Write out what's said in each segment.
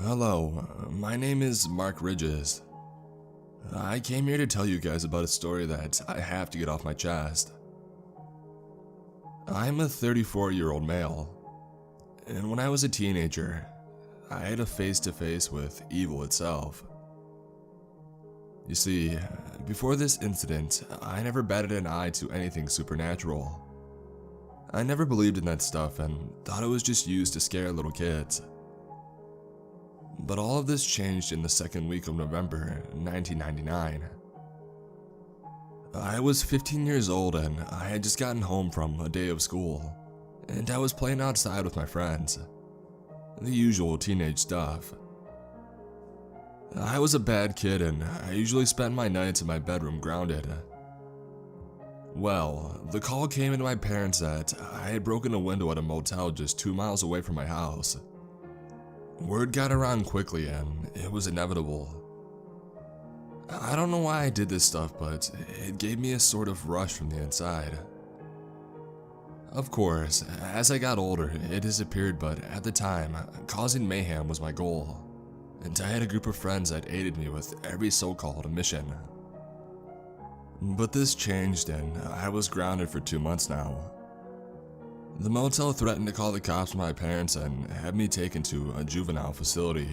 Hello, my name is Mark Ridges. I came here to tell you guys about a story that I have to get off my chest. I'm a 34-year-old male, and when I was a teenager, I had a face-to-face with evil itself. You see, before this incident, I never batted an eye to anything supernatural. I never believed in that stuff and thought it was just used to scare little kids. But all of this changed in the second week of November 1999. I was 15 years old and I had just gotten home from a day of school, and I was playing outside with my friends. The usual teenage stuff. I was a bad kid and I usually spent my nights in my bedroom grounded. Well, the call came into my parents that I had broken a window at a motel just 2 miles away from my house. Word got around quickly and it was inevitable. I don't know why I did this stuff, but it gave me a sort of rush from the inside. Of course, as I got older, it disappeared, but at the time, causing mayhem was my goal, and I had a group of friends that aided me with every so-called mission. But this changed and I was grounded for 2 months now. The motel threatened to call the cops on my parents and have me taken to a juvenile facility.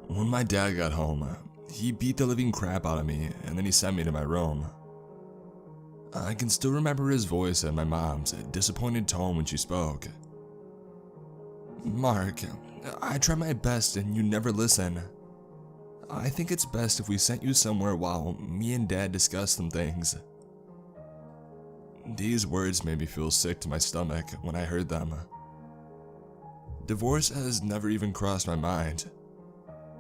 When my dad got home, he beat the living crap out of me and then he sent me to my room. I can still remember his voice and my mom's disappointed tone when she spoke. "Mark, I try my best and you never listen. I think it's best if we sent you somewhere while me and Dad discuss some things." These words made me feel sick to my stomach when I heard them. Divorce has never even crossed my mind,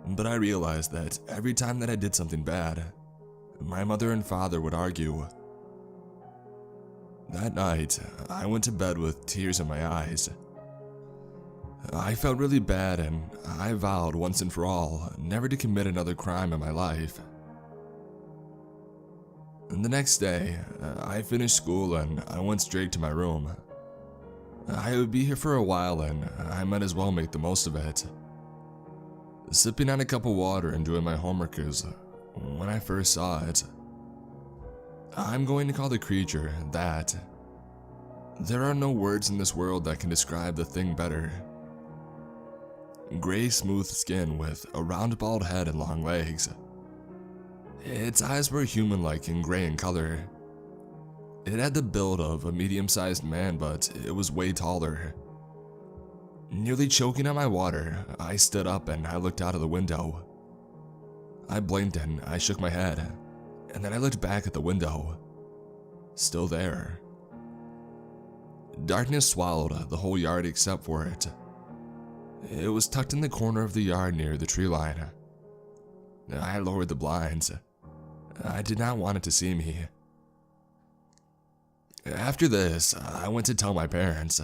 but I realized that every time that I did something bad, my mother and father would argue. That night, I went to bed with tears in my eyes. I felt really bad and I vowed once and for all never to commit another crime in my life. The next day, I finished school and I went straight to my room. I would be here for a while and I might as well make the most of it. Sipping on a cup of water and doing my homework is when I first saw it. I'm going to call the creature that. There are no words in this world that can describe the thing better. Gray, smooth skin with a round bald head and long legs. Its eyes were human-like and gray in color. It had the build of a medium-sized man, but it was way taller. Nearly choking on my water, I stood up and I looked out of the window. I blinked and I shook my head, and then I looked back at the window. Still there. Darkness swallowed the whole yard except for it. It was tucked in the corner of the yard near the tree line. I lowered the blinds. I did not want it to see me. After this, I went to tell my parents.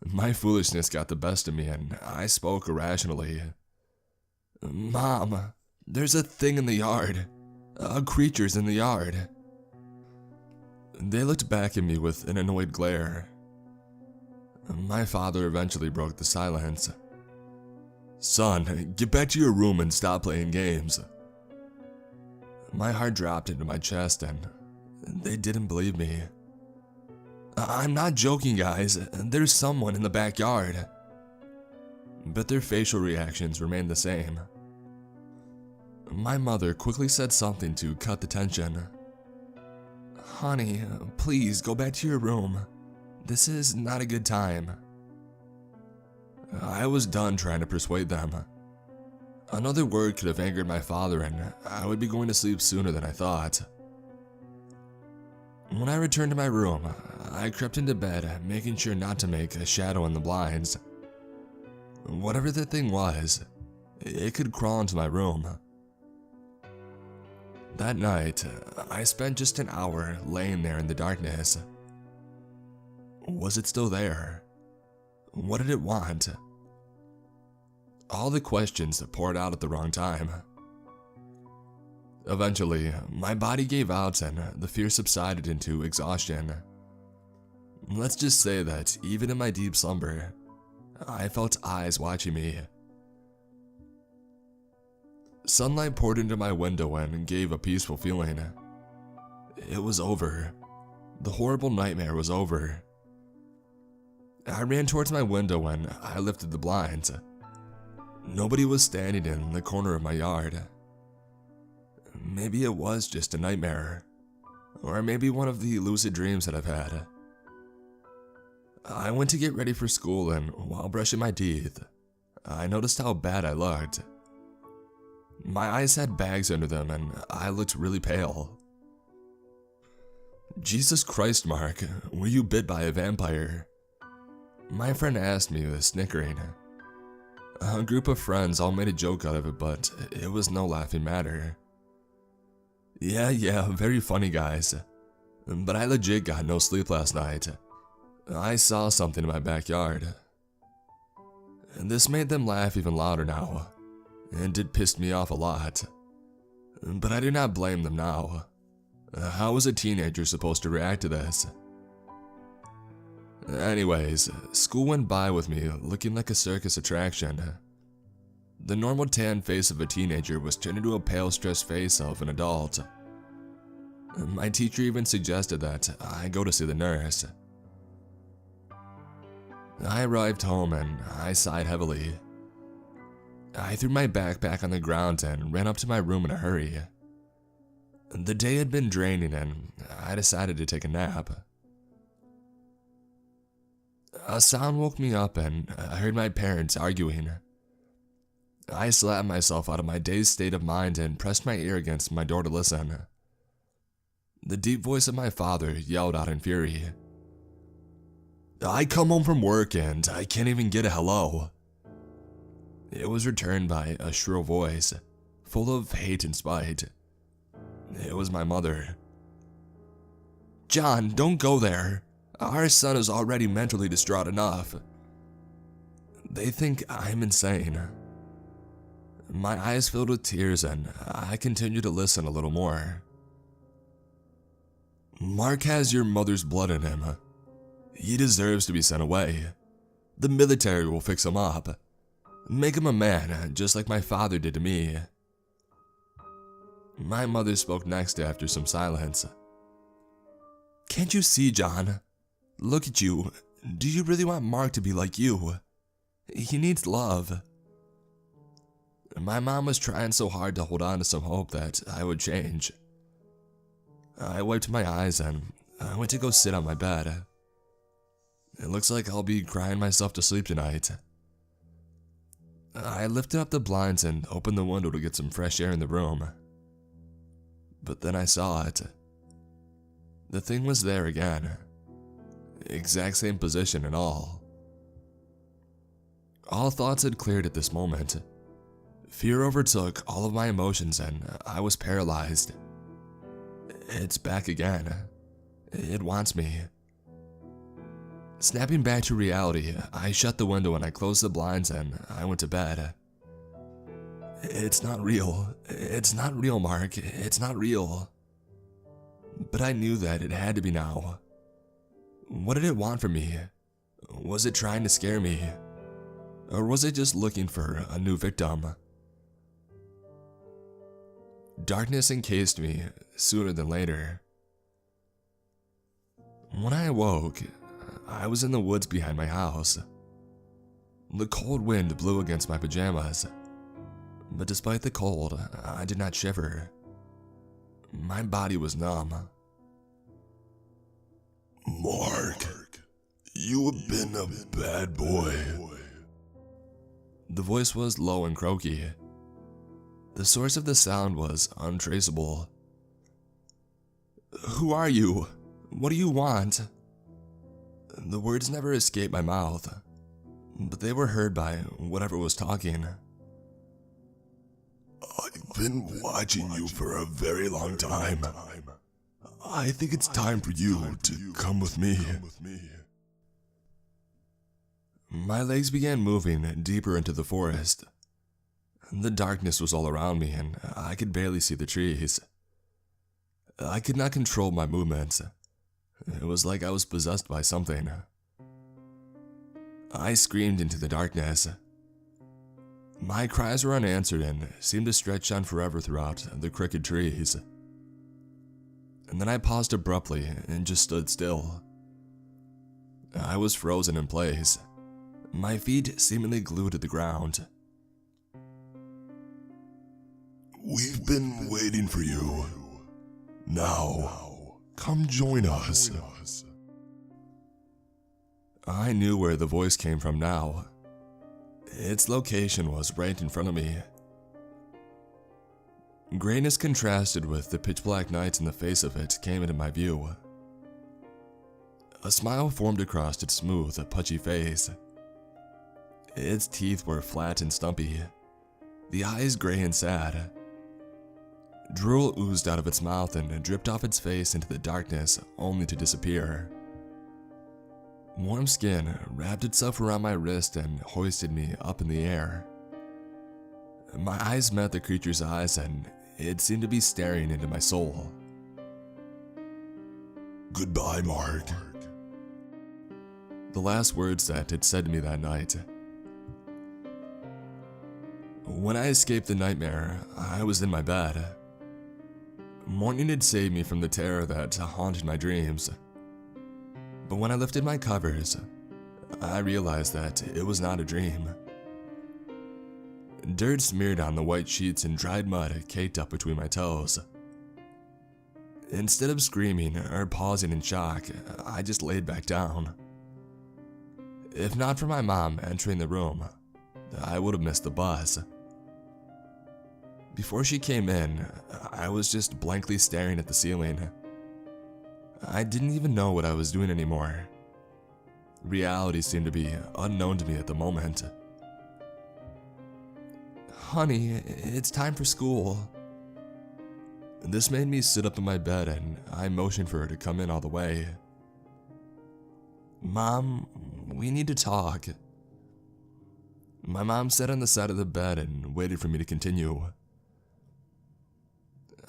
My foolishness got the best of me and I spoke irrationally. "Mom, there's a thing in the yard. A creature's in the yard." They looked back at me with an annoyed glare. My father eventually broke the silence. "Son, get back to your room and stop playing games." My heart dropped into my chest and they didn't believe me. "I'm not joking, guys. There's someone in the backyard." But their facial reactions remained the same. My mother quickly said something to cut the tension. "Honey, please go back to your room. This is not a good time." I was done trying to persuade them. Another word could have angered my father and I would be going to sleep sooner than I thought. When I returned to my room, I crept into bed, making sure not to make a shadow in the blinds. Whatever the thing was, it could crawl into my room. That night, I spent just an hour laying there in the darkness. Was it still there? What did it want? All the questions poured out at the wrong time. Eventually, my body gave out and the fear subsided into exhaustion. Let's just say that even in my deep slumber, I felt eyes watching me. Sunlight poured into my window and gave a peaceful feeling. It was over. The horrible nightmare was over. I ran towards my window and I lifted the blinds. Nobody was standing in the corner of my yard. Maybe it was just a nightmare, or maybe one of the lucid dreams that I've had. I went to get ready for school, and while brushing my teeth, I noticed how bad I looked. My eyes had bags under them and I looked really pale. Jesus Christ, Mark, were you bit by a vampire? My friend asked me with snickering. A group of friends all made a joke out of it, but it was no laughing matter. Yeah, very funny, guys. But I legit got no sleep last night. I saw something in my backyard. This made them laugh even louder now, and it pissed me off a lot. But I do not blame them now. How is a teenager supposed to react to this? Anyways, school went by with me looking like a circus attraction. The normal tan face of a teenager was turned into a pale, stressed face of an adult. My teacher even suggested that I go to see the nurse. I arrived home and I sighed heavily. I threw my backpack on the ground and ran up to my room in a hurry. The day had been draining and I decided to take a nap. A sound woke me up and I heard my parents arguing. I slapped myself out of my dazed state of mind and pressed my ear against my door to listen. The deep voice of my father yelled out in fury. I come home from work and I can't even get a hello. It was returned by a shrill voice, full of hate and spite. It was my mother. John, don't go there. Our son is already mentally distraught enough. They think I'm insane. My eyes filled with tears and I continued to listen a little more. Mark has your mother's blood in him. He deserves to be sent away. The military will fix him up. Make him a man, just like my father did to me. My mother spoke next after some silence. Can't you see, John? Look at you. Do you really want Mark to be like you? He needs love. My mom was trying so hard to hold on to some hope that I would change. I wiped my eyes and I went to go sit on my bed. It looks like I'll be crying myself to sleep tonight. I lifted up the blinds and opened the window to get some fresh air in the room. But then I saw it. The thing was there again. Exact same position and all. All thoughts had cleared at this moment. Fear overtook all of my emotions and I was paralyzed. It's back again. It wants me. Snapping back to reality, I shut the window and I closed the blinds and I went to bed. It's not real. It's not real, Mark. It's not real. But I knew that it had to be now. What did it want from me? Was it trying to scare me? Or was it just looking for a new victim? Darkness encased me sooner than later. When I awoke, I was in the woods behind my house. The cold wind blew against my pajamas, but despite the cold, I did not shiver. My body was numb. Mark, you have been a bad boy. The voice was low and croaky. The source of the sound was untraceable. Who are you? What do you want? The words never escaped my mouth, but they were heard by whatever was talking. I've been watching you for a very long time. I think it's time for you to come with me. My legs began moving deeper into the forest. The darkness was all around me and I could barely see the trees. I could not control my movements. It was like I was possessed by something. I screamed into the darkness. My cries were unanswered and seemed to stretch on forever throughout the crooked trees. And then I paused abruptly and just stood still. I was frozen in place, my feet seemingly glued to the ground. We've been waiting for you. Now, come join us. I knew where the voice came from now. Its location was right in front of me. Grayness contrasted with the pitch-black night in the face of it came into my view. A smile formed across its smooth, pudgy face. Its teeth were flat and stumpy, the eyes gray and sad. Drool oozed out of its mouth and dripped off its face into the darkness, only to disappear. Warm skin wrapped itself around my wrist and hoisted me up in the air. My eyes met the creature's eyes and it seemed to be staring into my soul. Goodbye, Mark. The last words that it said to me that night. When I escaped the nightmare, I was in my bed. Morning had saved me from the terror that haunted my dreams. But when I lifted my covers, I realized that it was not a dream. Dirt smeared on the white sheets and dried mud caked up between my toes. Instead of screaming or pausing in shock, I just laid back down. If not for my mom entering the room, I would have missed the bus. Before she came in, I was just blankly staring at the ceiling. I didn't even know what I was doing anymore. Reality seemed to be unknown to me at the moment. Honey, it's time for school. This made me sit up in my bed and I motioned for her to come in all the way. Mom, we need to talk. My mom sat on the side of the bed and waited for me to continue.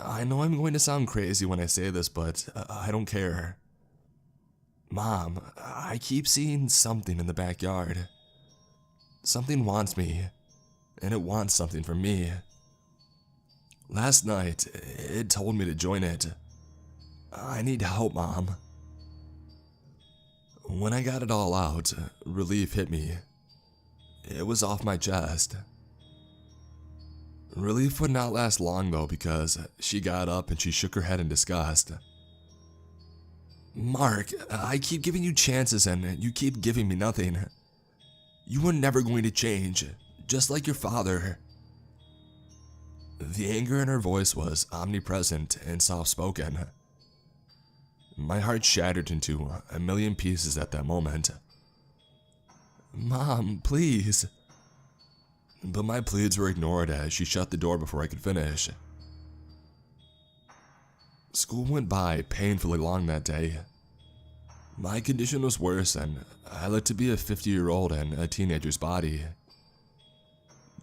I know I'm going to sound crazy when I say this, but I don't care. Mom, I keep seeing something in the backyard. Something wants me, and it wants something from me. Last night, it told me to join it. I need help, Mom. When I got it all out, relief hit me. It was off my chest. Relief would not last long though, because she got up and she shook her head in disgust. Mark, I keep giving you chances and you keep giving me nothing. You were never going to change, just like your father. The anger in her voice was omnipresent and soft-spoken. My heart shattered into a million pieces at that moment. Mom, please. But my pleas were ignored as she shut the door before I could finish. School went by painfully long that day. My condition was worse and I looked to be a 50-year-old in a teenager's body.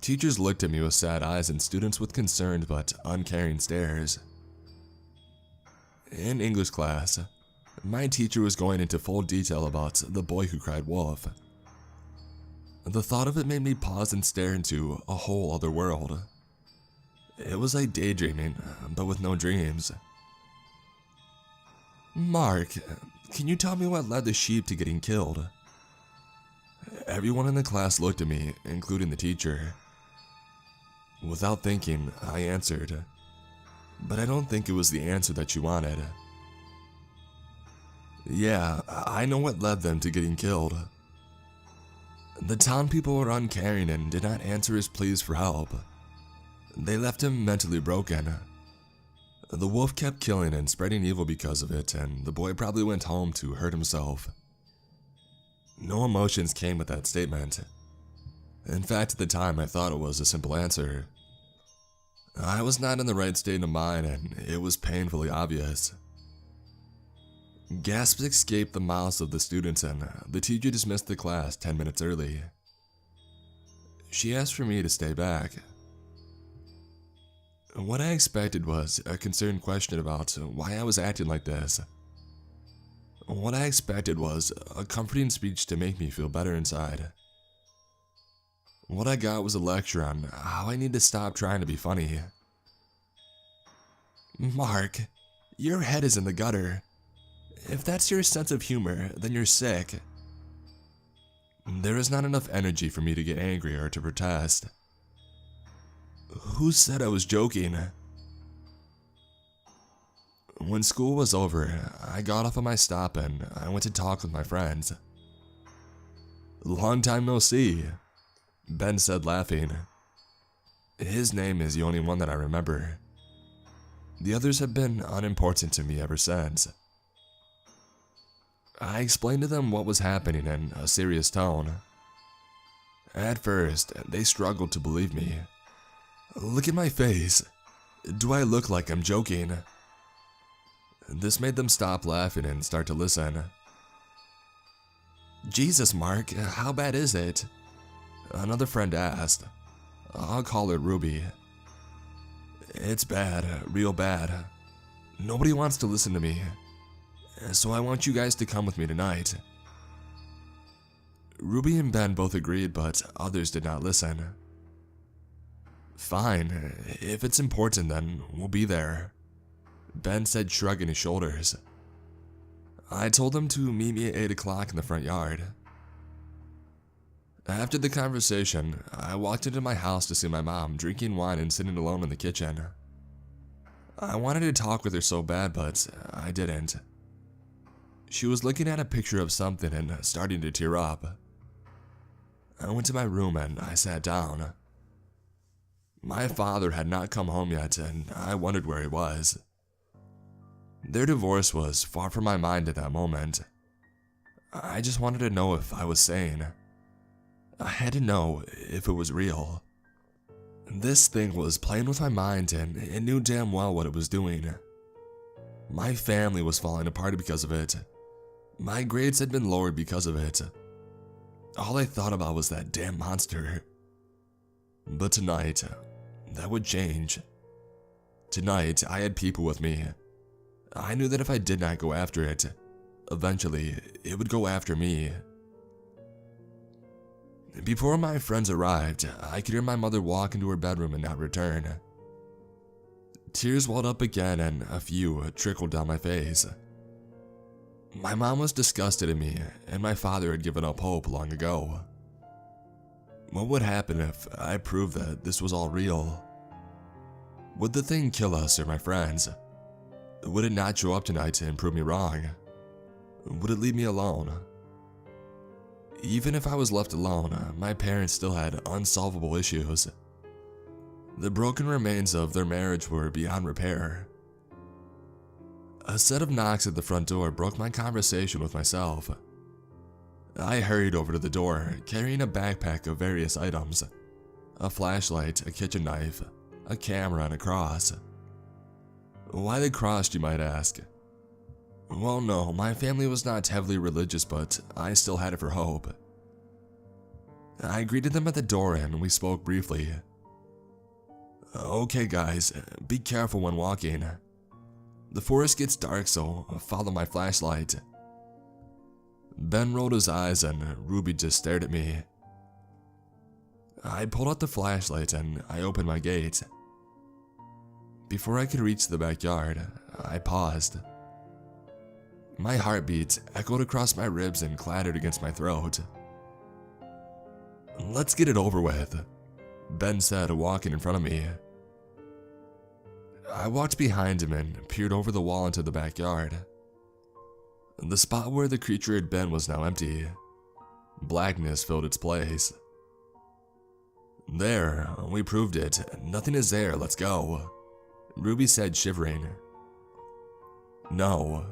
Teachers looked at me with sad eyes and students with concerned but uncaring stares. In English class, my teacher was going into full detail about the boy who cried wolf. The thought of it made me pause and stare into a whole other world. It was like daydreaming, but with no dreams. Mark, can you tell me what led the sheep to getting killed? Everyone in the class looked at me, including the teacher. Without thinking, I answered, but I don't think it was the answer that she wanted. Yeah, I know what led them to getting killed. The town people were uncaring and did not answer his pleas for help. They left him mentally broken. The wolf kept killing and spreading evil because of it, and the boy probably went home to hurt himself. No emotions came with that statement. In fact, at the time I thought it was a simple answer. I was not in the right state of mind and it was painfully obvious. Gasps escaped the mouths of the students and the teacher dismissed the class 10 minutes early. She asked for me to stay back. What I expected was a concerned question about why I was acting like this. What I expected was a comforting speech to make me feel better inside. What I got was a lecture on how I need to stop trying to be funny. Mark, your head is in the gutter. If that's your sense of humor, then you're sick. There is not enough energy for me to get angry or to protest. Who said I was joking? When school was over, I got off of my stop and I went to talk with my friends. Long time no see, Ben said, laughing. His name is the only one that I remember. The others have been unimportant to me ever since. I explained to them what was happening in a serious tone. At first, they struggled to believe me. Look at my face. Do I look like I'm joking? This made them stop laughing and start to listen. Jesus, Mark, how bad is it? Another friend asked. I'll call her Ruby. It's bad, real bad. Nobody wants to listen to me, so I want you guys to come with me tonight. Ruby and Ben both agreed, but others did not listen. Fine, if it's important then we'll be there, Ben said, shrugging his shoulders. I told them to meet me at 8 o'clock in the front yard. After the conversation, I walked into my house to see my mom drinking wine and sitting alone in the kitchen. I wanted to talk with her so bad, but I didn't. She was looking at a picture of something and starting to tear up. I went to my room and I sat down. My father had not come home yet, and I wondered where he was. Their divorce was far from my mind at that moment. I just wanted to know if I was sane. I had to know if it was real. This thing was playing with my mind, and it knew damn well what it was doing. My family was falling apart because of it. My grades had been lowered because of it. All I thought about was that damn monster. But tonight, that would change. Tonight, I had people with me. I knew that if I did not go after it, eventually, it would go after me. Before my friends arrived, I could hear my mother walk into her bedroom and not return. Tears welled up again and a few trickled down my face. My mom was disgusted at me, and my father had given up hope long ago. What would happen if I proved that this was all real? Would the thing kill us or my friends? Would it not show up tonight to prove me wrong? Would it leave me alone? Even if I was left alone, my parents still had unsolvable issues. The broken remains of their marriage were beyond repair. A set of knocks at the front door broke my conversation with myself. I hurried over to the door, carrying a backpack of various items. A flashlight, a kitchen knife, a camera, and a cross. Why the cross, you might ask? Well, no, my family was not heavily religious, but I still had it for hope. I greeted them at the door and we spoke briefly. Okay guys, be careful when walking. The forest gets dark, so follow my flashlight. Ben rolled his eyes and Ruby just stared at me. I pulled out the flashlight and I opened my gate. Before I could reach the backyard, I paused. My heartbeat echoed across my ribs and clattered against my throat. Let's get it over with, Ben said, walking in front of me. I walked behind him and peered over the wall into the backyard. The spot where the creature had been was now empty. Blackness filled its place. There, we proved it. Nothing is there, let's go, Ruby said, shivering. No,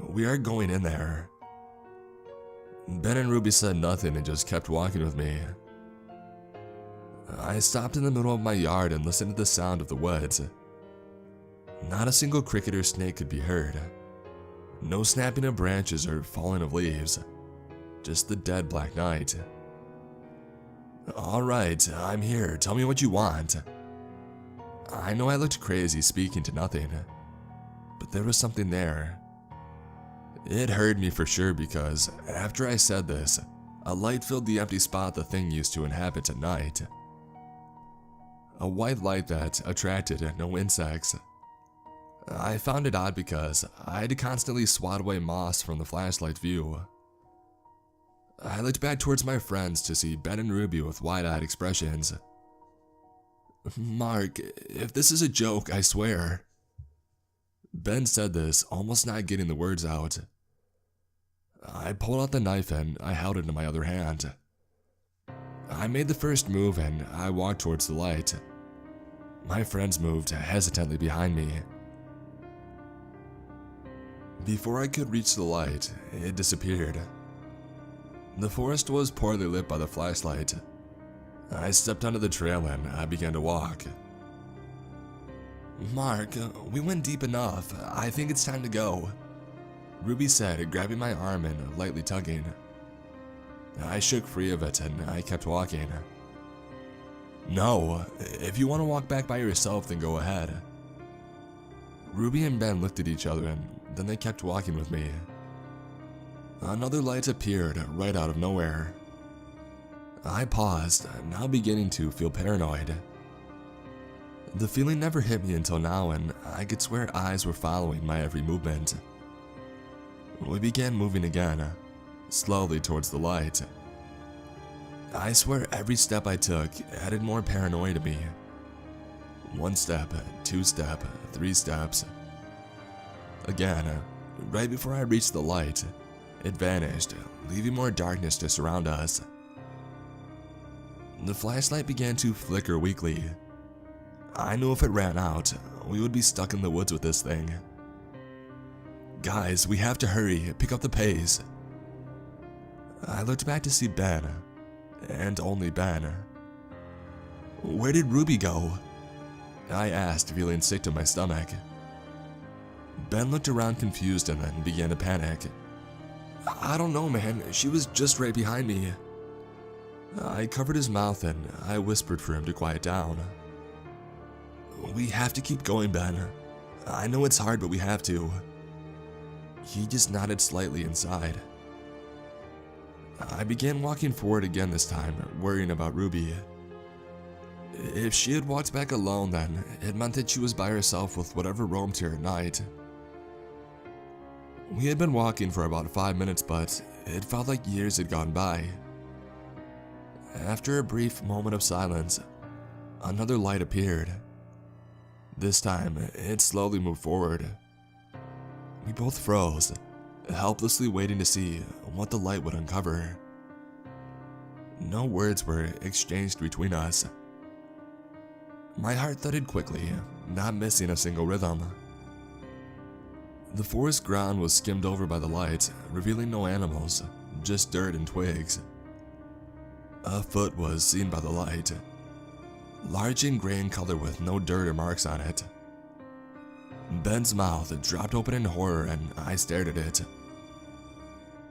we aren't going in there. Ben and Ruby said nothing and just kept walking with me. I stopped in the middle of my yard and listened to the sound of the woods. Not a single cricket or snake could be heard. No snapping of branches or falling of leaves. Just the dead black night. Alright, I'm here. Tell me what you want. I know I looked crazy speaking to nothing, but there was something there. It heard me for sure because after I said this, a light filled the empty spot the thing used to inhabit at night. A white light that attracted no insects. I found it odd because I had to constantly swat away moss from the flashlight view. I looked back towards my friends to see Ben and Ruby with wide-eyed expressions. "Mark, if this is a joke, I swear." Ben said this, almost not getting the words out. I pulled out the knife and I held it in my other hand. I made the first move and I walked towards the light. My friends moved hesitantly behind me. Before I could reach the light, it disappeared. The forest was poorly lit by the flashlight. I stepped onto the trail and I began to walk. "Mark, we went deep enough. I think it's time to go," Ruby said, grabbing my arm and lightly tugging. I shook free of it and I kept walking. "No, if you want to walk back by yourself, then go ahead." Ruby and Ben looked at each other and then they kept walking with me. Another light appeared right out of nowhere. I paused, now beginning to feel paranoid. The feeling never hit me until now, and I could swear eyes were following my every movement. We began moving again, slowly towards the light. I swear every step I took added more paranoia to me. 1 step, 2 step, 3 steps. Again, right before I reached the light, it vanished, leaving more darkness to surround us. The flashlight began to flicker weakly. I knew if it ran out, we would be stuck in the woods with this thing. "Guys, we have to hurry, pick up the pace." I looked back to see Ben, and only Ben. "Where did Ruby go?" I asked, feeling sick to my stomach. Ben looked around confused and then began to panic. "I don't know, man, she was just right behind me." I covered his mouth and I whispered for him to quiet down. "We have to keep going, Ben. I know it's hard, but we have to." He just nodded slightly inside. I began walking forward again this time, worrying about Ruby. If she had walked back alone, then it meant that she was by herself with whatever roamed here at night. We had been walking for about 5 minutes, but it felt like years had gone by. After a brief moment of silence, another light appeared. This time, it slowly moved forward. We both froze, helplessly waiting to see what the light would uncover. No words were exchanged between us. My heart thudded quickly, not missing a single rhythm. The forest ground was skimmed over by the light, revealing no animals, just dirt and twigs. A foot was seen by the light, large and gray in color with no dirt or marks on it. Ben's mouth dropped open in horror and I stared at it.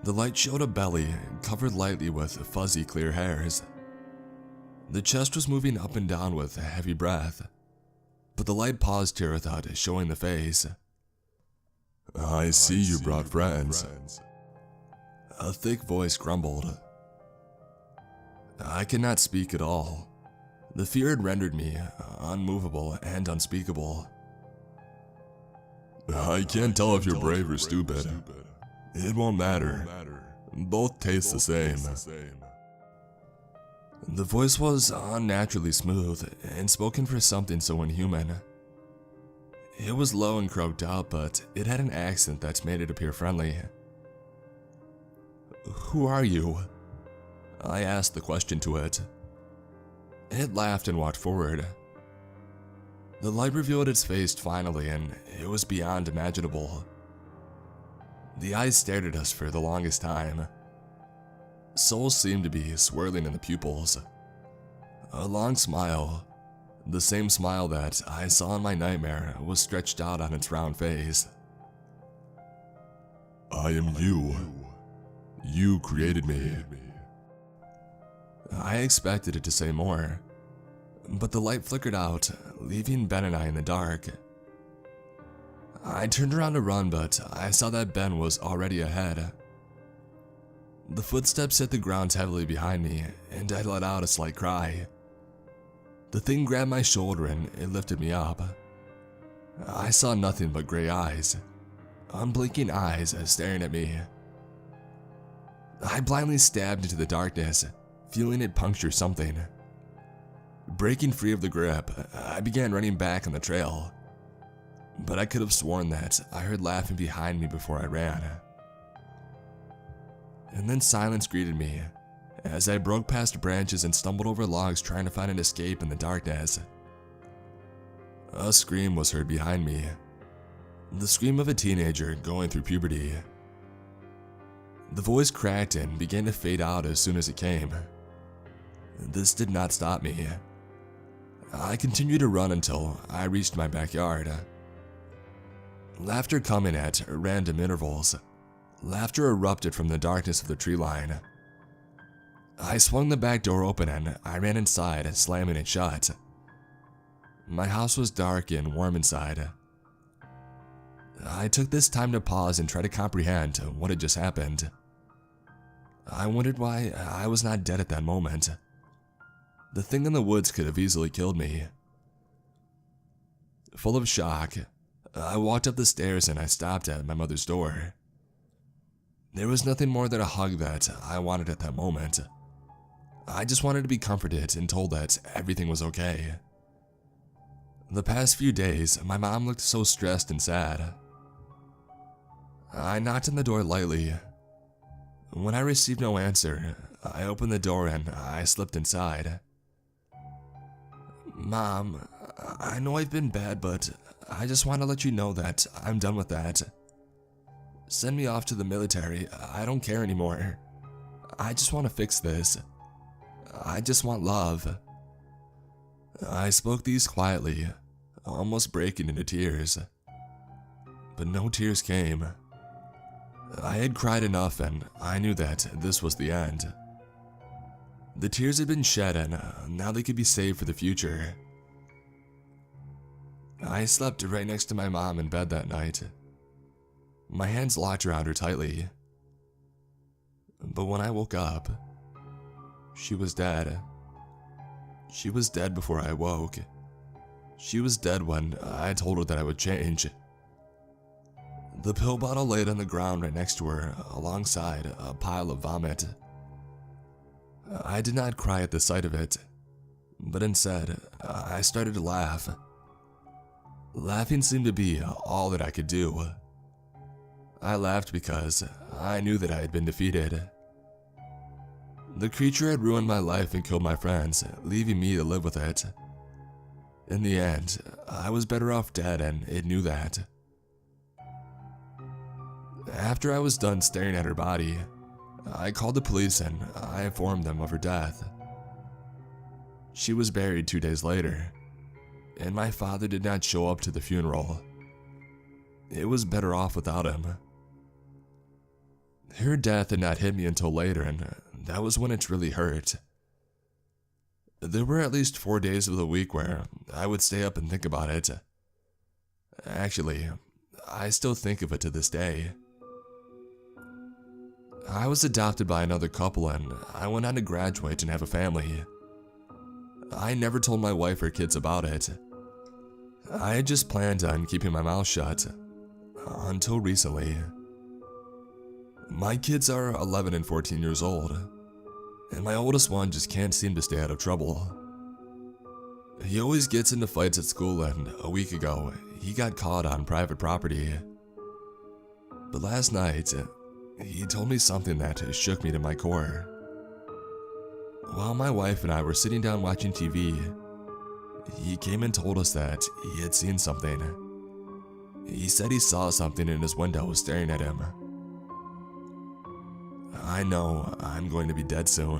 The light showed a belly covered lightly with fuzzy clear hairs. The chest was moving up and down with a heavy breath, but the light paused here without showing the face. "I see you brought friends." A thick voice grumbled. I could not speak at all. The fear had rendered me unmovable and unspeakable. "I can't tell if you're brave or stupid. It won't matter. Both taste the same." The voice was unnaturally smooth and spoken for something so inhuman. It was low and croaked out, but it had an accent that made it appear friendly. "Who are you?" I asked the question to it. It laughed and walked forward. The light revealed its face finally, and it was beyond imaginable. The eyes stared at us for the longest time. Souls seemed to be swirling in the pupils. A long smile, the same smile that I saw in my nightmare, was stretched out on its round face. "I am you. You created me." I expected it to say more, but the light flickered out, leaving Ben and I in the dark. I turned around to run, but I saw that Ben was already ahead. The footsteps hit the ground heavily behind me, and I let out a slight cry. The thing grabbed my shoulder and it lifted me up. I saw nothing but gray eyes, unblinking eyes staring at me. I blindly stabbed into the darkness, feeling it puncture something. Breaking free of the grip, I began running back on the trail, but I could have sworn that I heard laughing behind me before I ran. And then silence greeted me as I broke past branches and stumbled over logs trying to find an escape in the darkness. A scream was heard behind me, the scream of a teenager going through puberty. The voice cracked and began to fade out as soon as it came. This did not stop me. I continued to run until I reached my backyard. Laughter coming at random intervals. Laughter erupted from the darkness of the tree line. I swung the back door open and I ran inside, slamming it shut. My house was dark and warm inside. I took this time to pause and try to comprehend what had just happened. I wondered why I was not dead at that moment. The thing in the woods could have easily killed me. Full of shock, I walked up the stairs and I stopped at my mother's door. There was nothing more than a hug that I wanted at that moment. I just wanted to be comforted and told that everything was okay. The past few days, my mom looked so stressed and sad. I knocked on the door lightly. When I received no answer, I opened the door and I slipped inside. Mom, I know I've been bad, but I just want to let you know that I'm done with that. Send me off to the military. I don't care anymore. I just want to fix this. I just want love. I spoke these quietly, almost breaking into tears. But no tears came. I had cried enough and I knew that this was the end. The tears had been shed and now they could be saved for the future. I slept right next to my mom in bed that night. My hands locked around her tightly. But when I woke up, she was dead. She was dead before I woke. She was dead when I told her that I would change. The pill bottle laid on the ground right next to her, alongside a pile of vomit. I did not cry at the sight of it, but instead, I started to laugh. Laughing seemed to be all that I could do. I laughed because I knew that I had been defeated. The creature had ruined my life and killed my friends, leaving me to live with it. In the end, I was better off dead and it knew that. After I was done staring at her body, I called the police and I informed them of her death. She was buried 2 days later, and my father did not show up to the funeral. It was better off without him. Her death had not hit me until later, and that was when it really hurt. There were at least 4 days of the week where I would stay up and think about it. Actually, I still think of it to this day. I was adopted by another couple and I went on to graduate and have a family. I never told my wife or kids about it. I had just planned on keeping my mouth shut, until recently. My kids are 11 and 14 years old, and my oldest one just can't seem to stay out of trouble. He always gets into fights at school, and a week ago, he got caught on private property. But last night, he told me something that shook me to my core. While my wife and I were sitting down watching TV, he came and told us that he had seen something. He said he saw something in his window staring at him. I know I'm going to be dead soon,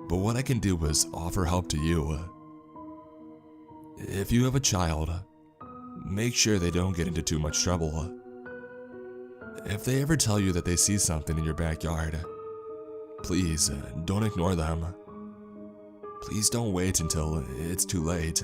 but what I can do is offer help to you. If you have a child, make sure they don't get into too much trouble. If they ever tell you that they see something in your backyard, please don't ignore them. Please don't wait until it's too late.